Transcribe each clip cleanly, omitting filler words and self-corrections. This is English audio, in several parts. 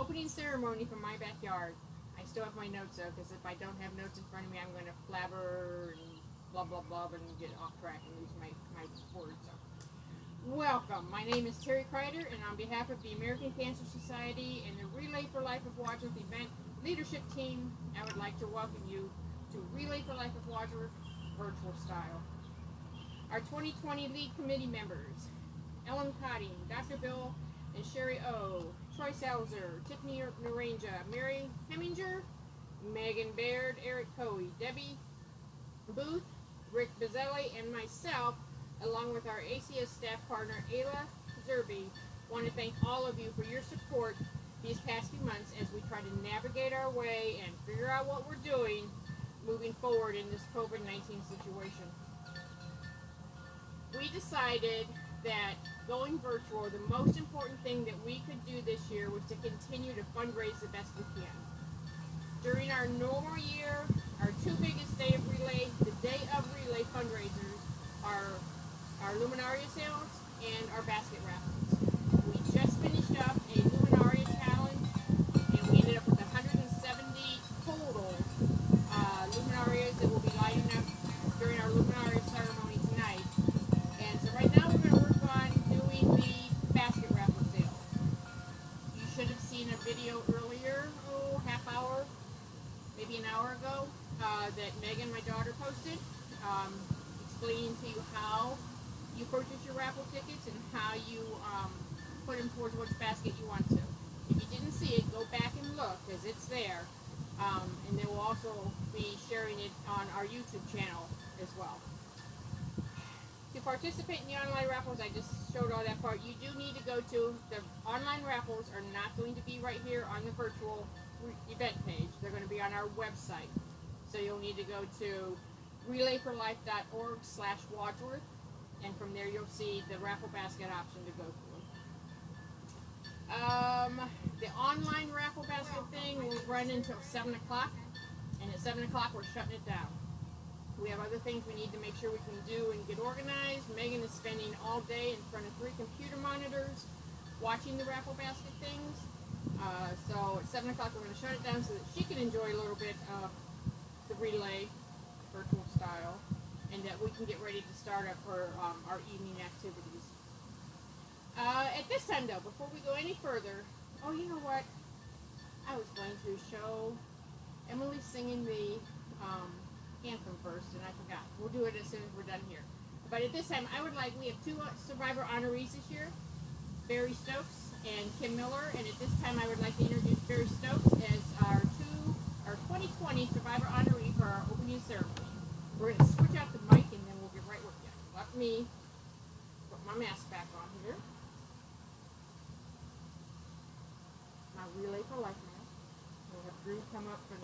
opening ceremony from my backyard. I still have my notes though, because if I don't have notes in front of me, I'm going to flabber and blah blah blah and get off track and lose my words. So. Welcome. My name is Terry Kreider, and on behalf of the American Cancer Society and the Relay for Life of Wadsworth event leadership team, I would like to welcome you to Relay for Life of Wadsworth virtual style. Our 2020 lead committee members, Ellen Cotting, Dr. Bill and Sherry O, Troy Salzer, Tiffany Naranja, Mary Heminger, Megan Baird, Eric Coey, Debbie Booth, Rick Bizzelli, and myself, along with our ACS staff partner, Ayla Zerby, want to thank all of you for your support these past few months as we try to navigate our way and figure out what we're doing moving forward in this COVID-19 situation. We decided that going virtual, the most important thing that we could do this year was to continue to fundraise the best we can. During our normal year, our two biggest day of relay, the day of relay fundraisers are our Luminaria sales and our basket raffles. We just finished up a Luminaria challenge, and we ended up with 170 total Luminarias that will be lighting up during our Luminaria ceremony tonight. And so right now we're going to work on doing the basket raffle sale. You should have seen a video earlier, half hour, maybe an hour ago, that Megan, my daughter, posted, explaining to you how you purchase your raffle tickets and how you put them towards which basket you want to. If you didn't see it, go back and look, because it's there. And then we'll also be sharing it on our YouTube channel as well. To participate in the online raffles, I just showed all that part. You do need to go to the online raffles are not going to be right here on the virtual event page. They're going to be on our website. So you'll need to go to relayforlife.org/Wadsworth, and from there you'll see the raffle basket option to go through. The online raffle basket thing will run until 7 o'clock, and at 7 o'clock we're shutting it down. We have other things we need to make sure we can do and get organized. Megan is spending all day in front of 3 computer monitors watching the raffle basket things. So at 7 o'clock we're going to shut it down so that she can enjoy a little bit of the relay virtual style, and that we can get ready to start up for our evening activities. At this time though, before we go any further, you know what? I was going to show Emily singing the anthem first, and I forgot. We'll do it as soon as we're done here. But at this time, we have 2 survivor honorees this year, Barry Stokes and Kim Miller. And at this time, I would like to introduce Barry Stokes as our 2020 survivor honoree for our opening ceremony. We're going to switch out the mic, and then we'll get right with you. Let me put my mask back on here. My Relay for Life mask. We'll have Drew come up and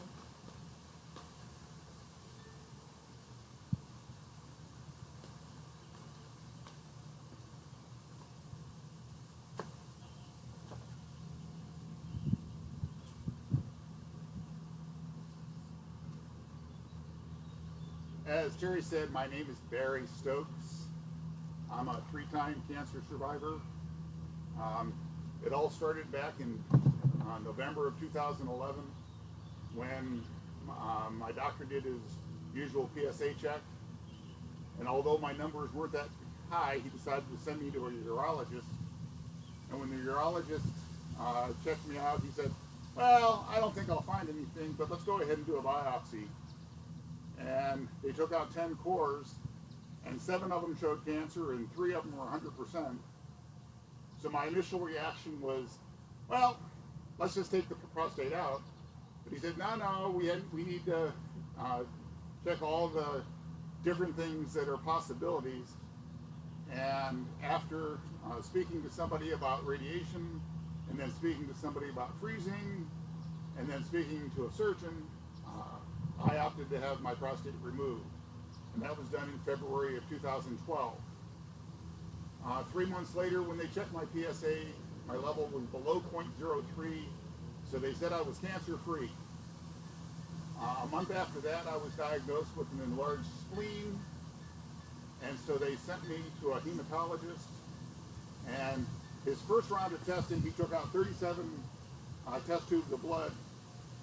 as Terry said, my name is Barry Stokes. I'm a 3-time cancer survivor. It all started back in November of 2011 when my doctor did his usual PSA check. And although my numbers weren't that high, he decided to send me to a urologist. And when the urologist checked me out, he said, well, I don't think I'll find anything, but let's go ahead and do a biopsy. And they took out 10 cores, and 7 of them showed cancer, and 3 of them were 100%. So my initial reaction was, well, let's just take the prostate out. But he said, no, we need to check all the different things that are possibilities. And after speaking to somebody about radiation, and then speaking to somebody about freezing, and then speaking to a surgeon, I opted to have my prostate removed. And that was done in February of 2012. 3 months later, when they checked my PSA, my level was below 0.03, so they said I was cancer-free. A month after that, I was diagnosed with an enlarged spleen, and so they sent me to a hematologist. And his first round of testing, he took out 37 test tubes of blood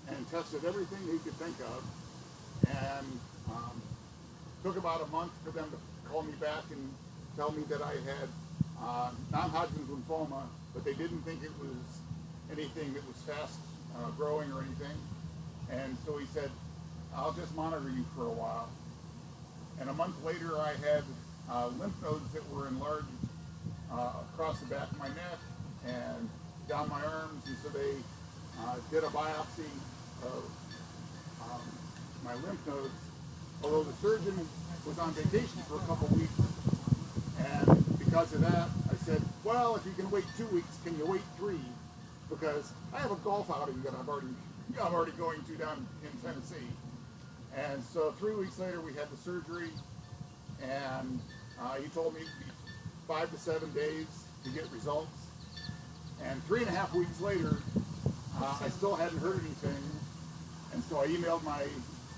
and tested everything he could think of. And took about a month for them to call me back and tell me that I had non-Hodgkin's lymphoma, but they didn't think it was anything that was fast growing or anything. And so he said, I'll just monitor you for a while. And a month later, I had lymph nodes that were enlarged across the back of my neck and down my arms. And so they did a biopsy of my lymph nodes, although the surgeon was on vacation for a couple weeks. And because of that, I said, well, if you can wait 2 weeks, can you wait 3? Because I have a golf outing that I'm already going to down in Tennessee. And so 3 weeks later, we had the surgery, and he told me it'd be 5 to 7 days to get results. And 3.5 weeks later, I still hadn't heard anything. And so I emailed my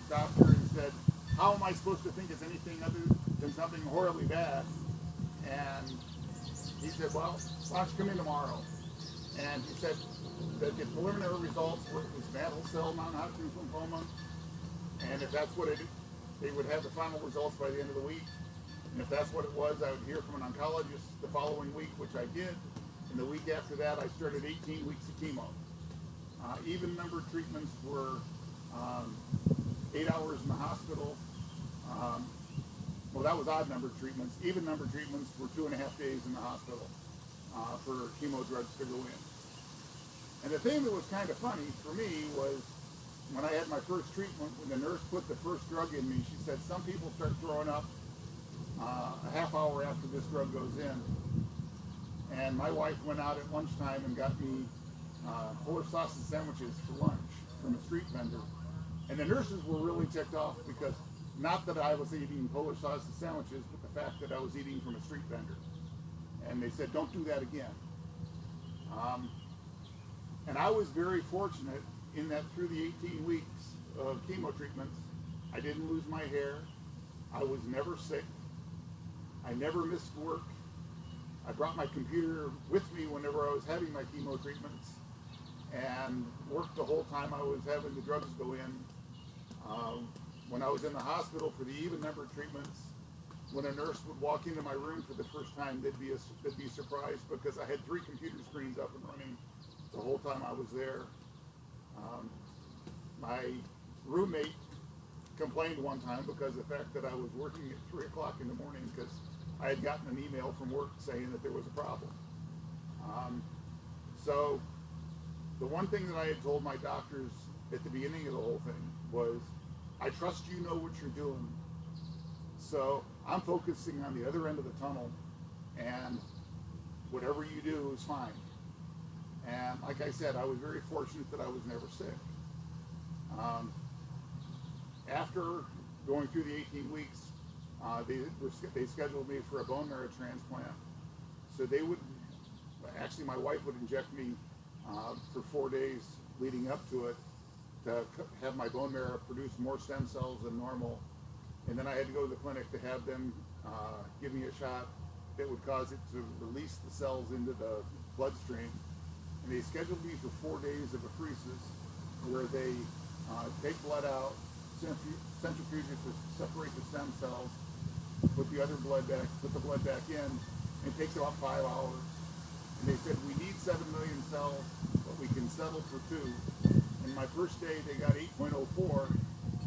doctor and said, how am I supposed to think it's anything other than something horribly bad? And he said, well, why don't you come in tomorrow? And he said that the preliminary results were it was mantle cell non-Hodgkin's lymphoma. And if that's what it is, they would have the final results by the end of the week. And if that's what it was, I would hear from an oncologist the following week, which I did. And the week after that, I started 18 weeks of chemo. Even number treatments were 8 hours in the hospital. Well, that was odd number treatments. Even number treatments were 2.5 days in the hospital for chemo drugs to go in. And the thing that was kind of funny for me was when I had my first treatment, when the nurse put the first drug in me, she said, some people start throwing up a half hour after this drug goes in. And my wife went out at lunchtime and got me Polish sausage sandwiches for lunch from a street vendor. And the nurses were really ticked off because not that I was eating Polish sausage sandwiches, but the fact that I was eating from a street vendor. And they said, don't do that again. And I was very fortunate in that through the 18 weeks of chemo treatments, I didn't lose my hair. I was never sick. I never missed work. I brought my computer with me whenever I was having my chemo treatments and worked the whole time I was having the drugs go in. When I was in the hospital for the even number treatments, when a nurse would walk into my room for the first time, they'd be surprised because I had 3 computer screens up and running the whole time I was there. My roommate complained one time because of the fact that I was working at 3 o'clock in the morning because I had gotten an email from work saying that there was a problem. So the one thing that I had told my doctors at the beginning of the whole thing was, I trust you know what you're doing. So I'm focusing on the other end of the tunnel, and whatever you do is fine. And like I said, I was very fortunate that I was never sick. After going through the 18 weeks, they scheduled me for a bone marrow transplant. So they would, actually my wife would inject me for 4 days leading up to it to have my bone marrow produce more stem cells than normal. And then I had to go to the clinic to have them give me a shot that would cause it to release the cells into the bloodstream. And they scheduled me for 4 days of apheresis where they take blood out, centrifuge it to separate the stem cells, put the blood back in, and it takes about 5 hours. And they said, we need 7 million cells, but we can settle for 2. And my first day, they got 8.04.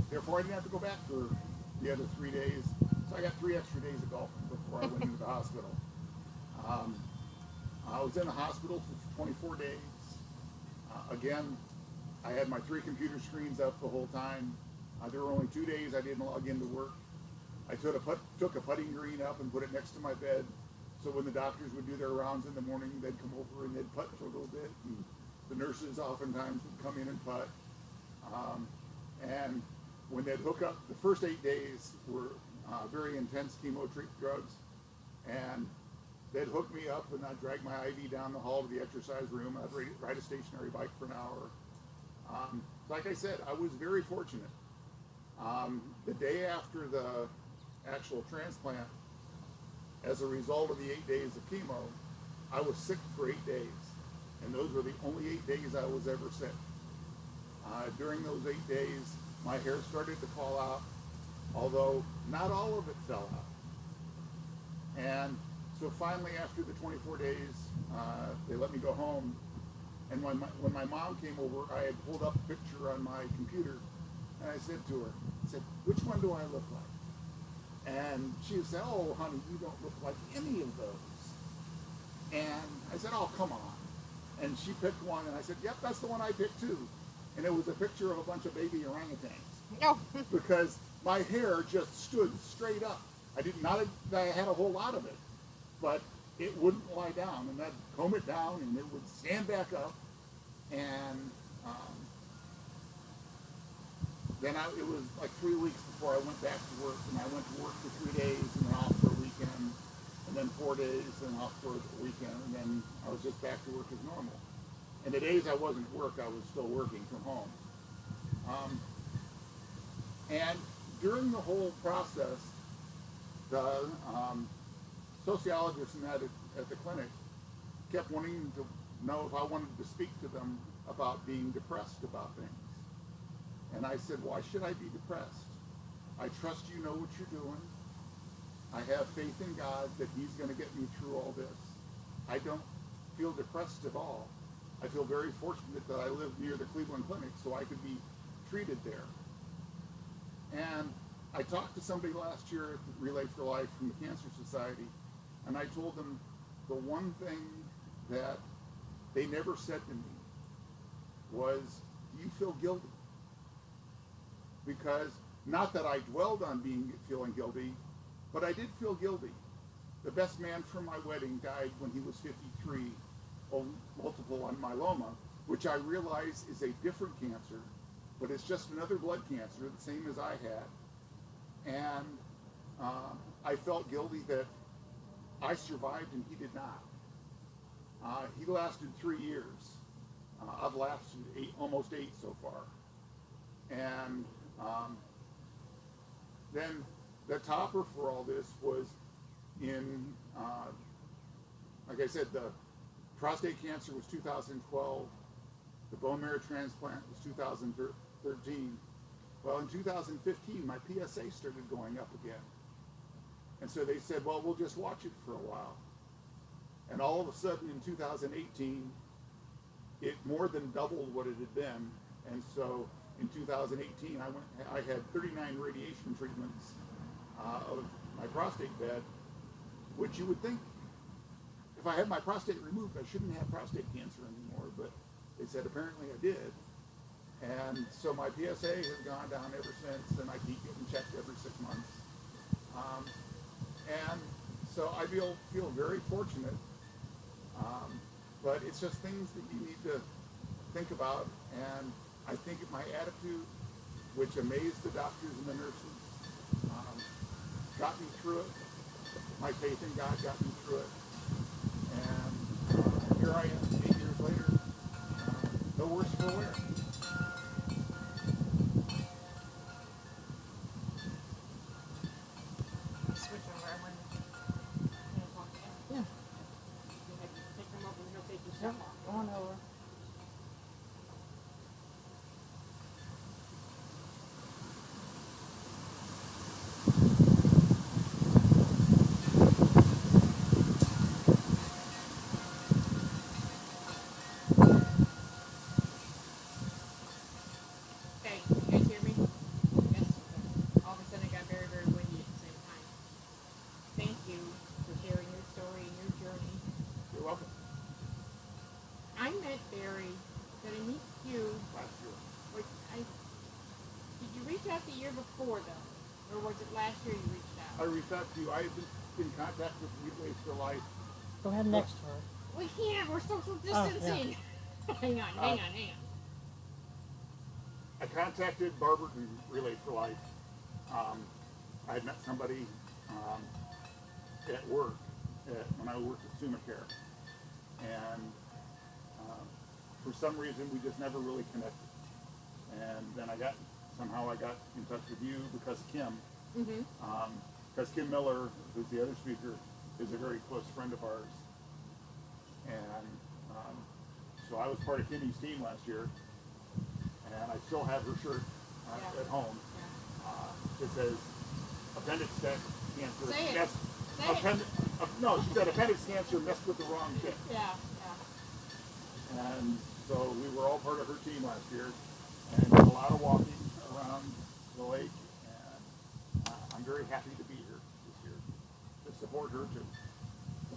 Therefore, I didn't have to go back for the other 3 days. So I got 3 extra days of golfing before I went into the hospital. I was in the hospital for 24 days. Again, I had my 3 computer screens up the whole time. There were only 2 days I didn't log into work. I took a putting green up and put it next to my bed. So when the doctors would do their rounds in the morning, they'd come over and they'd putt for a little bit. And the nurses oftentimes would come in and putt. And when they'd hook up, the first 8 days were very intense chemo drugs. And they'd hook me up and I'd drag my IV down the hall to the exercise room. I'd ride a stationary bike for an hour. Like I said, I was very fortunate. The day after the actual transplant, as a result of the 8 days of chemo, I was sick for 8 days. And those were the only 8 days I was ever sick. During those 8 days, my hair started to fall out, although not all of it fell out. And so finally, after the 24 days, they let me go home. And when my mom came over, I had pulled up a picture on my computer, and I said to her, I said, which one do I look like? And she said, oh, honey, you don't look like any of those. And I said, oh, come on. And she picked one, and I said, yep, that's the one I picked too. And it was a picture of a bunch of baby orangutans. No. Because my hair just stood straight up. Not that I had a whole lot of it, but it wouldn't lie down. And I'd comb it down, and it would stand back up. And then it was like 3 weeks before I went back to work. And I went to work for 3 days, and then off for a weekend. And then 4 days, and off for a weekend. And then I was just back to work as normal. And the days I wasn't at work, I was still working from home. And during the whole process, the sociologists at the clinic kept wanting to know if I wanted to speak to them about being depressed about things. And I said, why should I be depressed? I trust you know what you're doing. I have faith in God that he's going to get me through all this. I don't feel depressed at all. I feel very fortunate that I live near the Cleveland Clinic so I could be treated there. And I talked to somebody last year at the Relay for Life from the Cancer Society, and I told them the one thing that they never said to me was, do you feel guilty? Because not that I dwelled on feeling guilty, but I did feel guilty. The best man from my wedding died when he was 53 of multiple myeloma, which I realize is a different cancer, but it's just another blood cancer, the same as I had. And I felt guilty that I survived and he did not. He lasted 3 years. I've lasted almost 8 so far. And then the topper for all this was like I said, the prostate cancer was 2012. The bone marrow transplant was 2013. Well, in 2015, my PSA started going up again. And so they said, well, we'll just watch it for a while. And all of a sudden in 2018, it more than doubled what it had been. And so in 2018, I had 39 radiation treatments of my prostate bed, which you would think if I had my prostate removed, I shouldn't have prostate cancer anymore, but they said apparently I did. And so my PSA has gone down ever since, and I keep getting checked every 6 months. And so I feel very fortunate, but it's just things that you need to think about. And I think my attitude, which amazed the doctors and the nurses, got me through it. My faith in God got me through it. And here I am 8 years later, no worse for wear. Switch over. I wonder. Yeah. You have to take them over and he'll take your stuff off. Go on over. Okay, you guys hear me? Yes. All of a sudden it got very, very windy at the same time. Thank you for sharing your story and your journey. You're welcome. I met Barry, did I meet you? Last year. Did you reach out the year before though? Or was it last year you reached I out? reached out to you. I have been in contact with Relays for Life. Go ahead next to her. We can't, we're social yeah. distancing. Hang on. I contacted Barberton Relay for Life. I had met somebody at work when I worked at SumaCare, and for some reason we just never really connected. And then I got in touch with you because of Kim. Mm-hmm. Because Kim Miller, who's the other speaker, is a very close friend of ours. And So I was part of Kimmy's team last year, and I still have her shirt Yeah. at home. Yeah. It says appendix cancer. Say it. Messed, Say it. no, she said appendix cancer messed with the wrong kid. Yeah, yeah. And so we were all part of her team last year, and did a lot of walking around the lake. And I'm very happy to be here this year to support her too.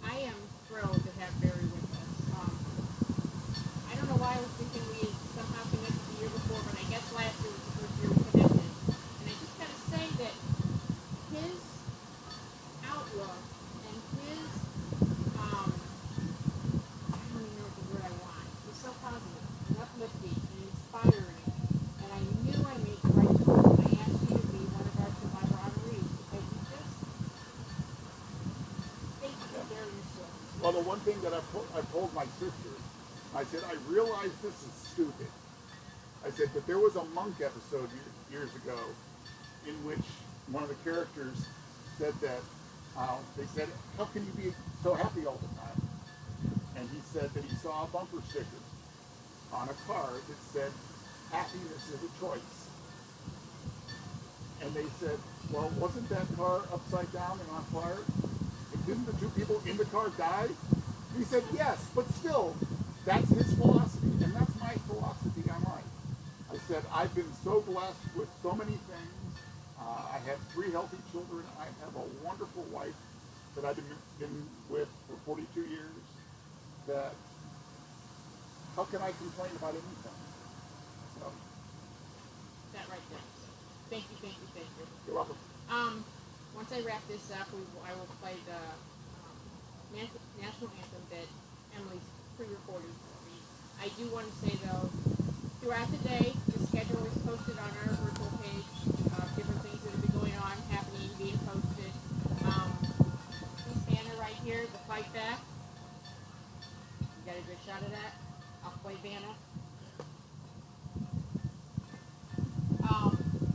I am thrilled to have Barry with us. I don't know why I was thinking we had somehow connected the year before, but I guess last year was the first year we connected. And I just gotta say that his outlook and his, I don't even know what the word I want. He's so positive and uplifting and inspiring. And I knew I made the right choice when I asked you to be one of our survivor honorees because you just think that they're your soul. Well, the one thing that I've told my sister, I said, I realize this is stupid. I said, but there was a Monk episode years ago in which one of the characters said that, they said, how can you be so happy all the time? And he said that he saw a bumper sticker on a car that said, happiness is a choice. And they said, well, wasn't that car upside down and on fire? And didn't the two people in the car die? He said, yes, but still, that's his philosophy, and that's my philosophy on life. I said, I've been so blessed with so many things. I have 3 healthy children. I have a wonderful wife that I've been with for 42 years. That, how can I complain about anything? So, That right there. Thank you, thank you, thank you. you're welcome. Once I wrap this up, I will play the national anthem that Emily's pre-recorded for me. I do want to say though, throughout the day, the schedule is posted on our virtual page. Different things that have been going on, happening, being posted. This banner right here, the Fight Back. You got a good shot of that? I'll play banner.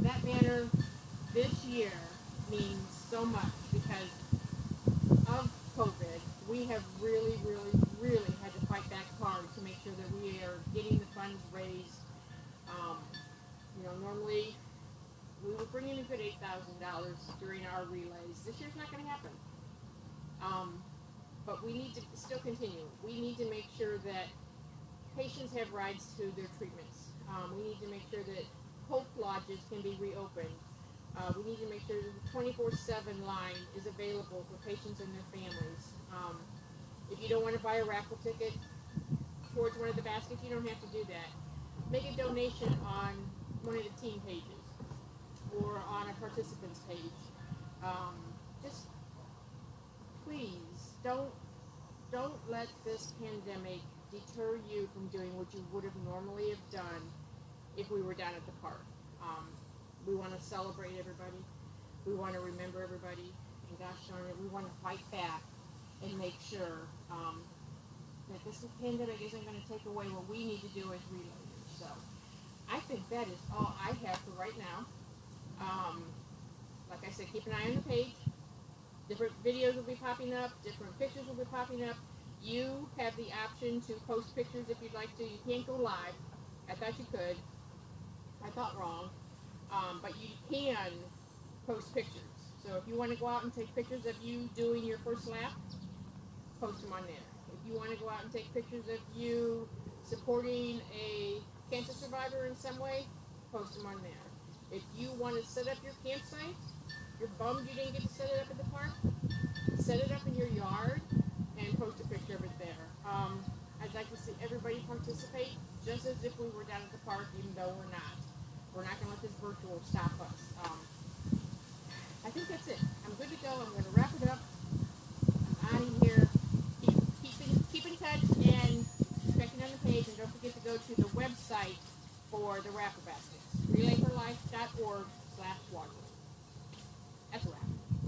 That banner this year means so much because of COVID. We have really, really, really had to fight back hard to make sure that we are getting the funds raised. Normally we were bringing a good $8,000 during our relays. This year's not going to happen. But we need to still continue. We need to make sure that patients have rides to their treatments. We need to make sure that Hope Lodges can be reopened. We need to make sure that the 24/7 line is available for patients and their families. If you don't want to buy a raffle ticket towards one of the baskets, you don't have to do that. Make a donation on one of the team pages or on a participants page. Just please don't let this pandemic deter you from doing what you would have normally have done if we were down at the park. We want to celebrate everybody. We want to remember everybody. And gosh darn it, we want to fight back and make sure that this pandemic isn't going to take away what we need to do as relayers. So I think that is all I have for right now. Like I said, keep an eye on the page. Different videos will be popping up. Different pictures will be popping up. You have the option to post pictures if you'd like to. You can't go live. I thought you could. I thought wrong. But you can post pictures. So if you want to go out and take pictures of you doing your first lap, post them on there. If you want to go out and take pictures of you supporting a cancer survivor in some way, post them on there. If you want to set up your campsite, you're bummed you didn't get to set it up at the park, set it up in your yard and post a picture of it there. I'd like to see everybody participate just as if we were down at the park, even though we're not. We're not going to let this virtual stop us. I think that's it. I'm good to go. I'm going to wrap it up. I'm out of here. Keep in touch and checking on the page. And don't forget to go to the website for the raffle baskets. relayforlife.org/water. That's a wrap.